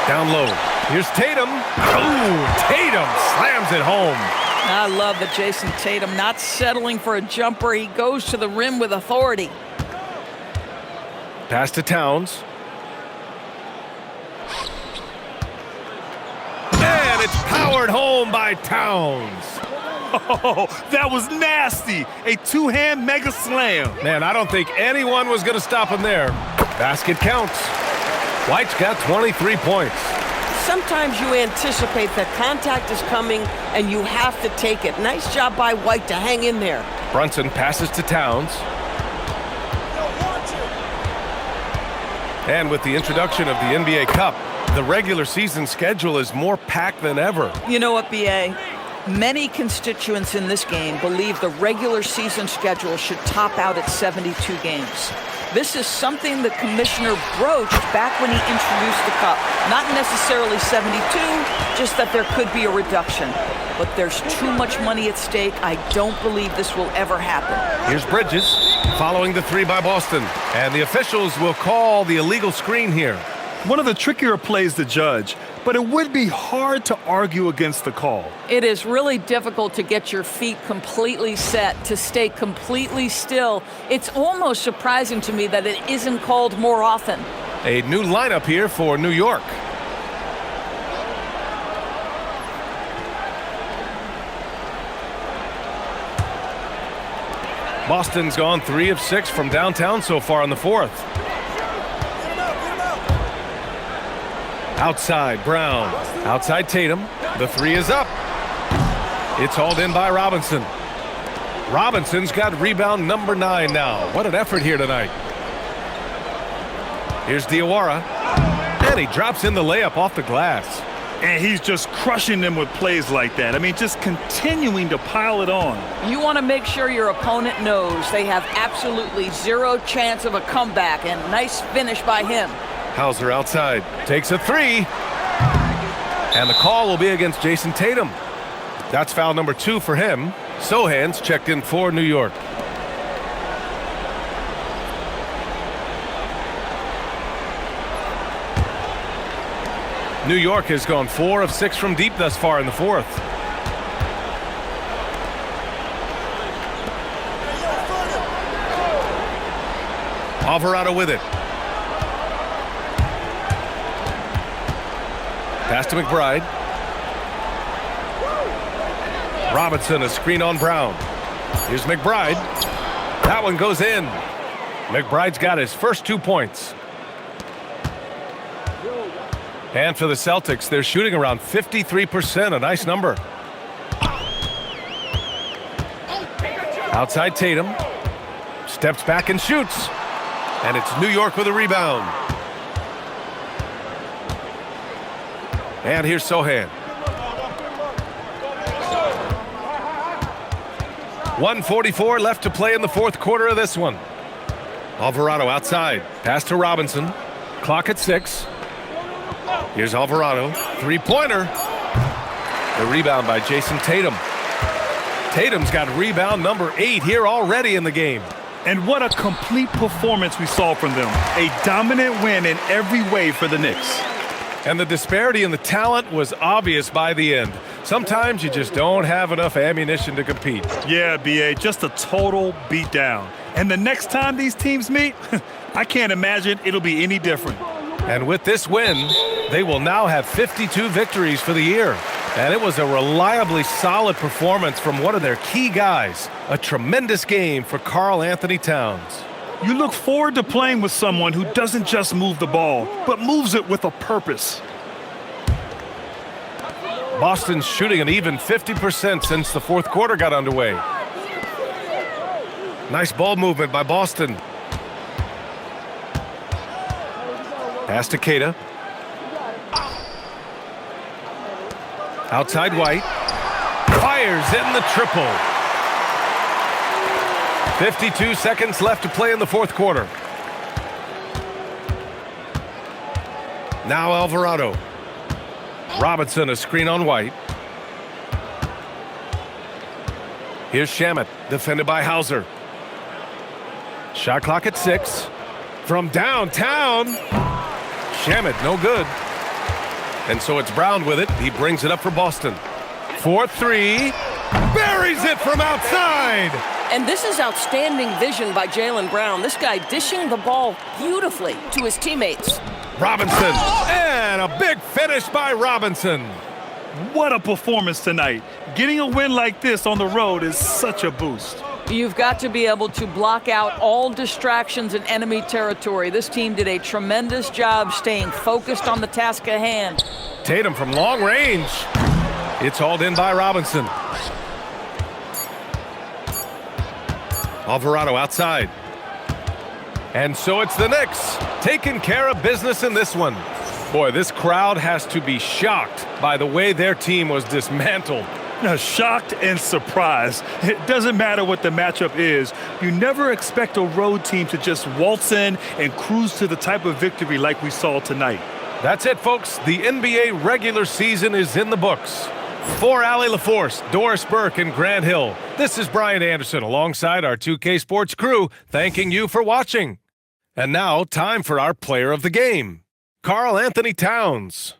Down low. Here's Tatum. Oh, Tatum slams it home. I love that Jason Tatum not settling for a jumper. He goes to the rim with authority. Pass to Towns. And it's powered home by Towns. Oh, that was nasty. A 2-hand mega slam. Man, I don't think anyone was going to stop him there. Basket counts. White's got 23 points. Sometimes you anticipate that contact is coming and you have to take it. Nice job by White to hang in there. Brunson passes to Towns. And with the introduction of the NBA Cup, the regular season schedule is more packed than ever. You know what, B.A.? Many constituents in this game believe the regular season schedule should top out at 72 games. This is something the commissioner broached back when he introduced the Cup. Not necessarily 72, just that there could be a reduction. But there's too much money at stake. I don't believe this will ever happen. Here's Bridges following the 3 by Boston. And the officials will call the illegal screen here. One of the trickier plays to judge, but it would be hard to argue against the call. It is really difficult to get your feet completely set, to stay completely still. It's almost surprising to me that it isn't called more often. A new lineup here for New York. Boston's gone 3 of 6 from downtown so far in the 4th. Outside, Brown. Outside, Tatum. The 3 is up. It's hauled in by Robinson. Robinson's got rebound number 9 now. What an effort here tonight. Here's Diawara. And he drops in the layup off the glass. And he's just crushing them with plays like that. I mean, just continuing to pile it on. You want to make sure your opponent knows they have absolutely zero chance of a comeback, and nice finish by him. Hauser outside, takes a 3. And the call will be against Jason Tatum. That's foul number 2 for him. Sohan's checked in for New York. New York has gone 4 of 6 from deep thus far in the 4th. Alvarado with it. Pass to McBride. Robinson, a screen on Brown. Here's McBride. That one goes in. McBride's got his first 2 points. And for the Celtics, they're shooting around 53%, a nice number. Outside Tatum. Steps back and shoots. And it's New York with a rebound. And here's Sohan. 1:44 left to play in the fourth quarter of this one. Alvarado outside. Pass to Robinson. Clock at 6. Here's Alvarado. Three-pointer. The rebound by Jason Tatum. Tatum's got rebound number 8 here already in the game. And what a complete performance we saw from them. A dominant win in every way for the Knicks. And the disparity in the talent was obvious by the end. Sometimes you just don't have enough ammunition to compete. Yeah, B.A., just a total beatdown. And the next time these teams meet, I can't imagine it'll be any different. And with this win, they will now have 52 victories for the year. And it was a reliably solid performance from one of their key guys. A tremendous game for Karl Anthony Towns. You look forward to playing with someone who doesn't just move the ball, but moves it with a purpose. Boston's shooting an even 50% since the fourth quarter got underway. Nice ball movement by Boston. Pass to Keita. Outside White. Fires in the triple. 52 seconds left to play in the fourth quarter. Now Alvarado. Robinson, a screen on White. Here's Shamet, defended by Hauser. Shot clock at 6. From downtown. Shamet, no good. And so it's Brown with it. He brings it up for Boston. 4-3. Buries it from outside. And this is outstanding vision by Jaylen Brown. This guy dishing the ball beautifully to his teammates. Robinson. And a big finish by Robinson. What a performance tonight. Getting a win like this on the road is such a boost. You've got to be able to block out all distractions in enemy territory. This team did a tremendous job staying focused on the task at hand. Tatum from long range. It's hauled in by Robinson. Alvarado outside. And so it's the Knicks taking care of business in this one. Boy, this crowd has to be shocked by the way their team was dismantled. Shocked and surprised. It doesn't matter what the matchup is. You never expect a road team to just waltz in and cruise to the type of victory like we saw tonight. That's it, folks. The NBA regular season is in the books. For Allie LaForce, Doris Burke, and Grant Hill, this is Brian Anderson alongside our 2K Sports crew, thanking you for watching. And now, time for our player of the game, Karl Anthony Towns.